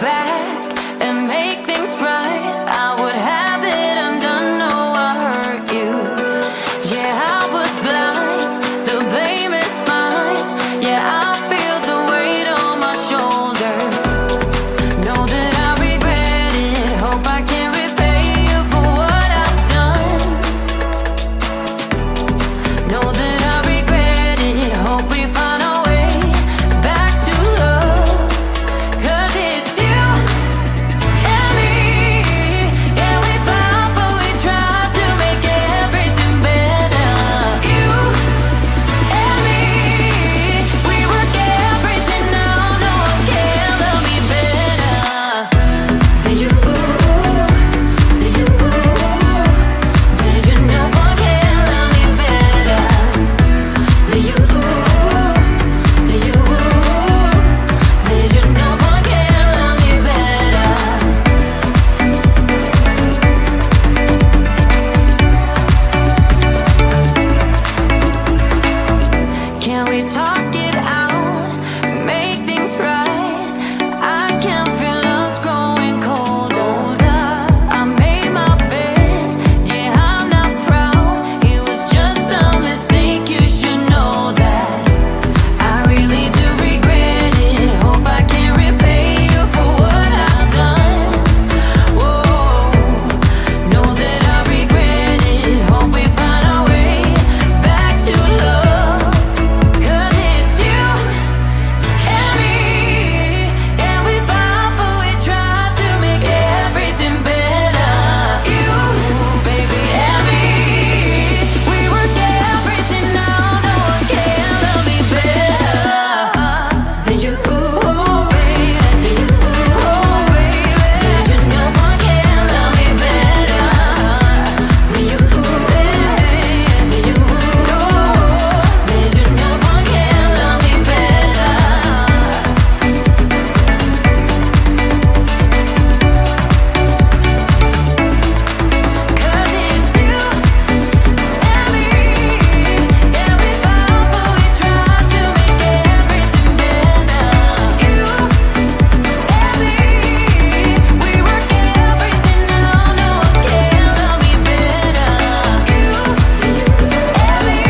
back and make things right, I would have it undone. No, I hurt you. Yeah, I was blind. The blame is mine. Yeah, I feel the weight on my shoulders. Know that I regret it. Hope I can repay you for what I've done. Know that I regret it. Hope we find our way back to love. 'Cause it's you and me. Yeah, we fought, but we tried to make everything better. You and me, we work everything out. No one can love me better than you. Than you. Than you. No one can love me better than you. Than you. Than you. No one can love me better. Can we talk it out? Make things right. I can feel us growing colder. I made my bed. Yeah, I'm not proud. It was just a mistake. You should know that. I really do regret it. Hope I can repay you for what I've done. Whoa, know that I regret it. Hope we find our way back to love. 'Cause it's you and me. Yeah, we fought, but we tried to make everything better. You, baby, and me. We work everything out. No one can love me better than you, baby. Than you, baby. Than you. No one can love me better than you, baby. Than you, no. Than you. No one can love me better. 'Cause it's you and me. Yeah, we fought, but we tried to make everything better. You and me, we work everything out. No one can love me better. You and me,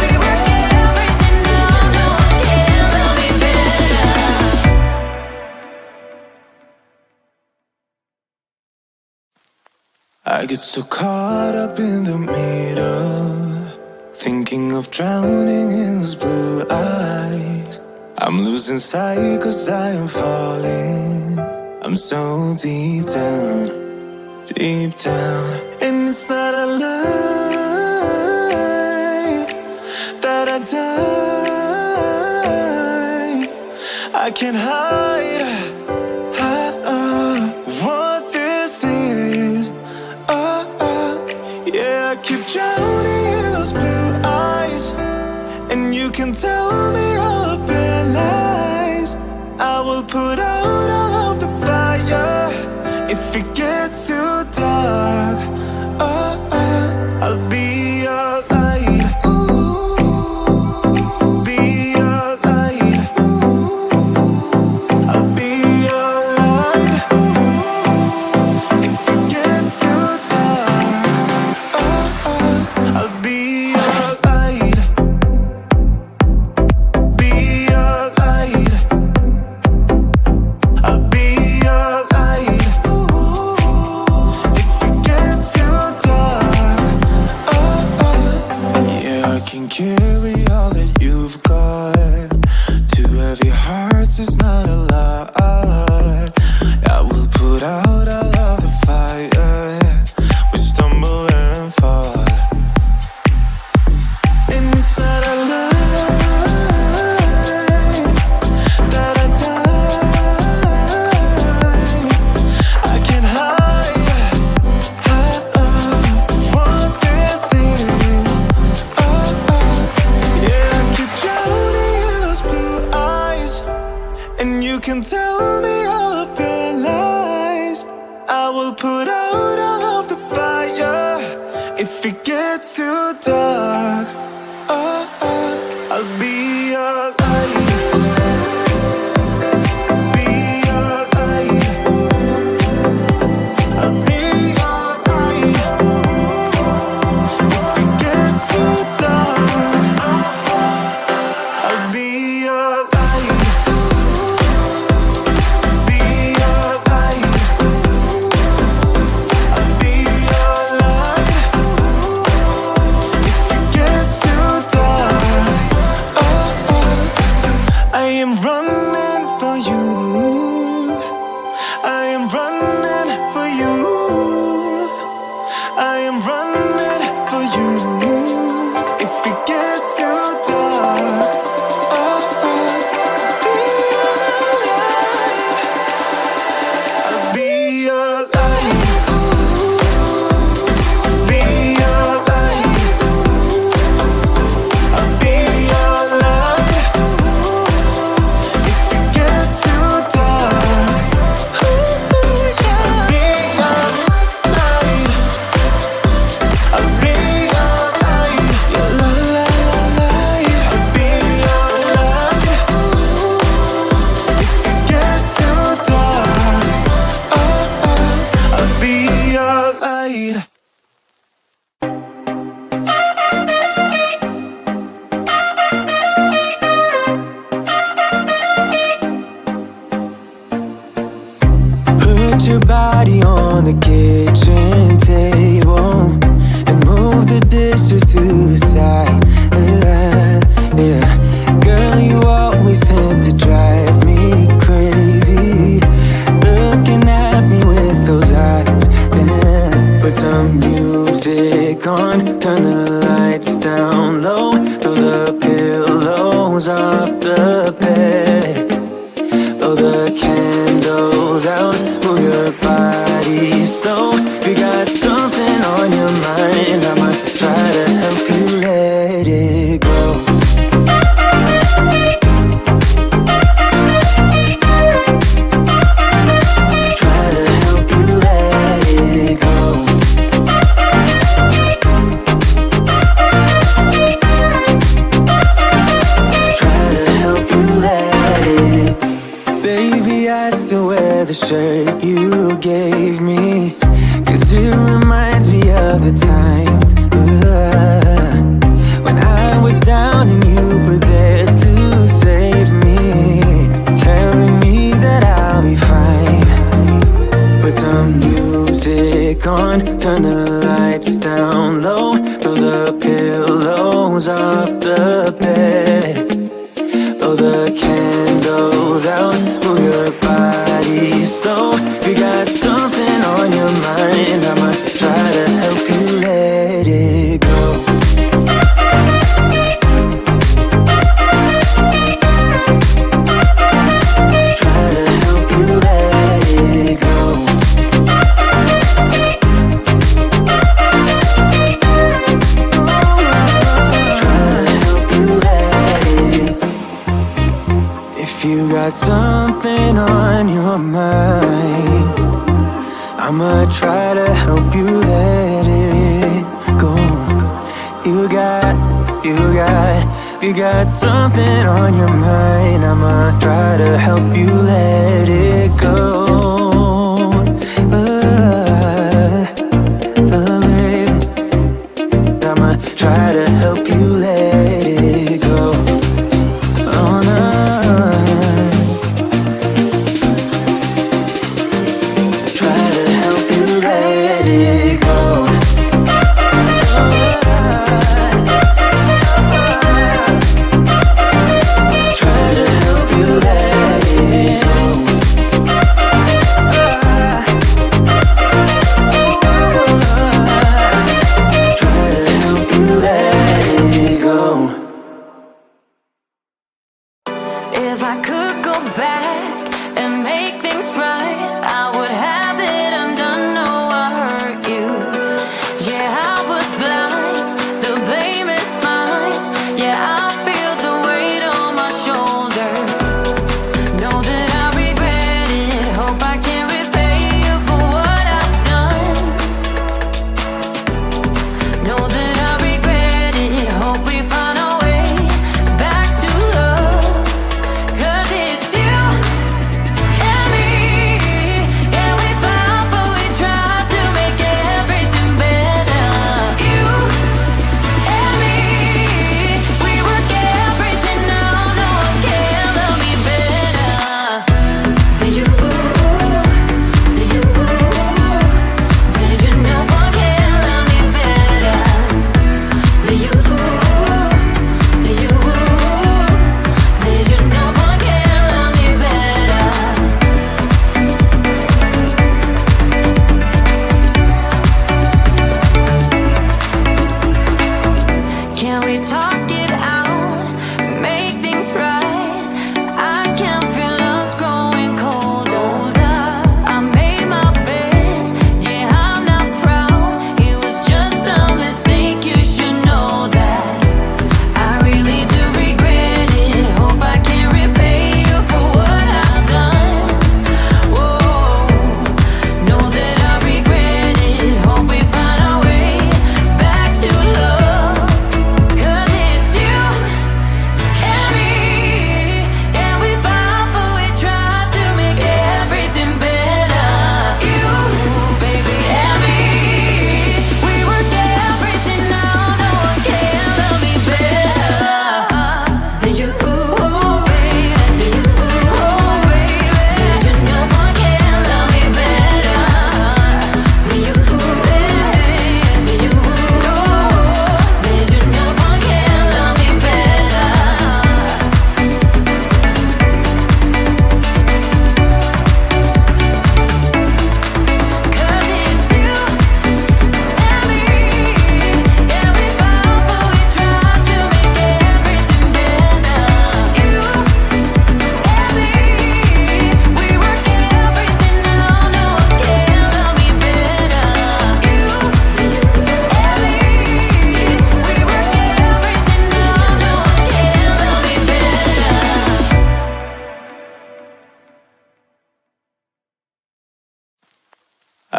we work everything out. No one can love me better. I get so caught up in the middle, thinking of drowning in those blue eyes. I'm losing sight 'cause I am falling. I'm so deep down, and it's not a lie that I die. I can't hide what this is. Yeah, I keep drowning in those blue eyes, and you can tell me all of your lies. I will put out all of the fire if it gets too dark. I'll be your light. Be your light. I'll be your light. If it gets too dark, I'll be your light. Be your light. I'll be your light. If it gets too dark, yeah, I can carry all that you've got. Two heavy hearts is not a lot. I will put out all of the fire. We stumble and fall, and it's not a lie that I die. I can't hide what this is. Yeah, I keep drowning in those blue eyes, and you can tell me all of your lies. I will put out all of the fire if it gets too dark. I'll be your light. Be your right. Put your body on the kitchen table and move the dishes to the side. Yeah. Girl, you always tend to drive me crazy, looking at me with those eyes. Yeah. Put some music on, turn the lights down low, throw the pillows off the bed, blow the candles out, move your body slow. You got something on your mind, I'ma try to help you let it go. Try to help you let it go. Try to help you let it. Baby, I still wear the shirt you gave me, 'cause it reminds me of the times when I was down and you were there to save me, telling me that I'll be fine. Put some music on, turn the lights down low, throw the pillows off the bed, blow the candles out, move your body slow. You got something on your mind, I'ma try to help you let it go. Try to help you let it go. Try to help you let it. If you got something on your mind, I'ma try to help you let it go. You got something on your mind, I'ma try to help you let it go. Baby, I'ma try to help you let it go. Oh no. Try to help you let it go. Try to help you let it go.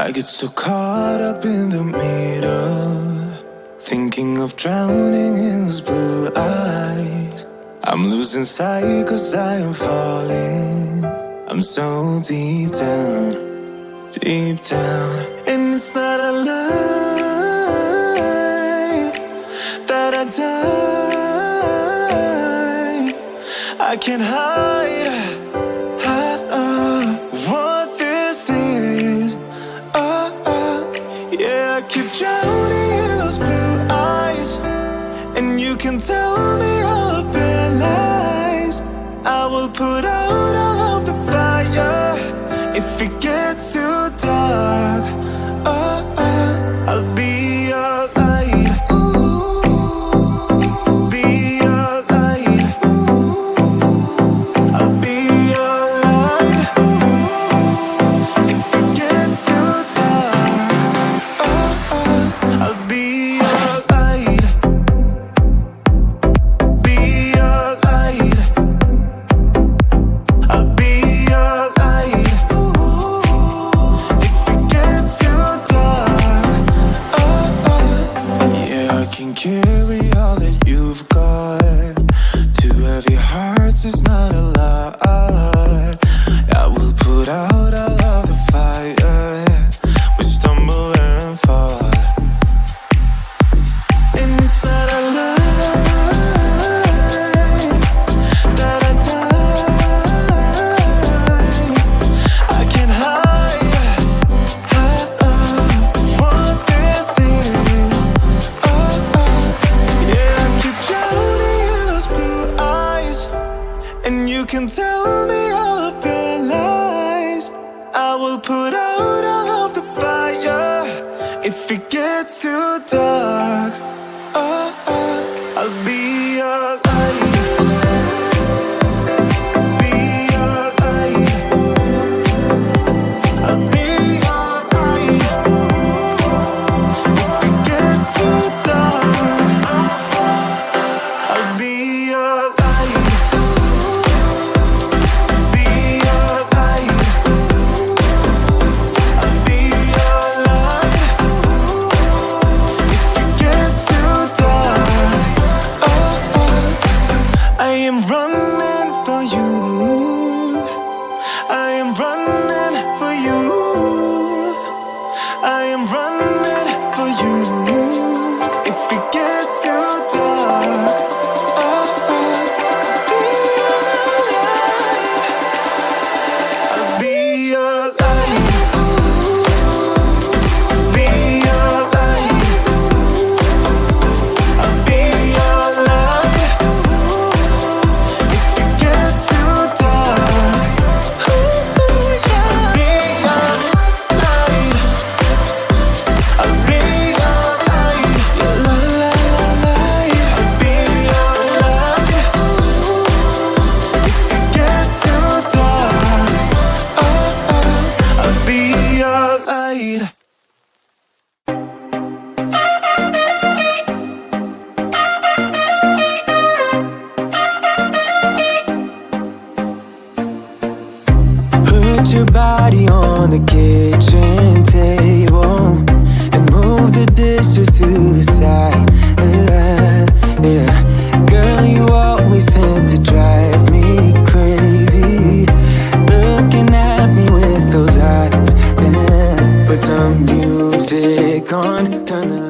I get so caught up in the middle, thinking of drowning in those blue eyes. I'm losing sight 'cause I am falling. I'm so deep down, deep down. And it's not a lie that I die. I can't hide what this is. Yeah, I keep drowning in those blue eyes, and you can tell me all of your lies. I will put out all of the fire if it gets too dark. I'll be your light. Be your light. I'll be your light. If it gets too dark, I'll be your light. Be your light. I'll be your light. If it gets too dark, yeah, I can carry all that you've got. Two heavy hearts is not a lot. I will put out all of the fire. We stumble and fall, and it's not a lie that I die. I can't hide what this is. Yeah, I keep drowning in those blue eyes, and you can tell me all of your lies. I will put out all of the fire if it gets too dark. I'll be your light. Be your light. I'll be your light. If it gets too dark, I'll be your light. Be your light. I'll be your light. If it gets too dark, I am running for you. I am running for you. I am running for you. If it gets too dark, I'll be your light. Be your light. I'll be your light. If it gets too dark, I'll be your light. I'll be your light. La la la light. I'll be your light. If it gets too dark, I'll be your light. Put your body on the kitchen table and move the dishes to the side. Yeah. Girl, you always tend to drive me crazy, looking at me with those eyes. Yeah. Put some music on, turn the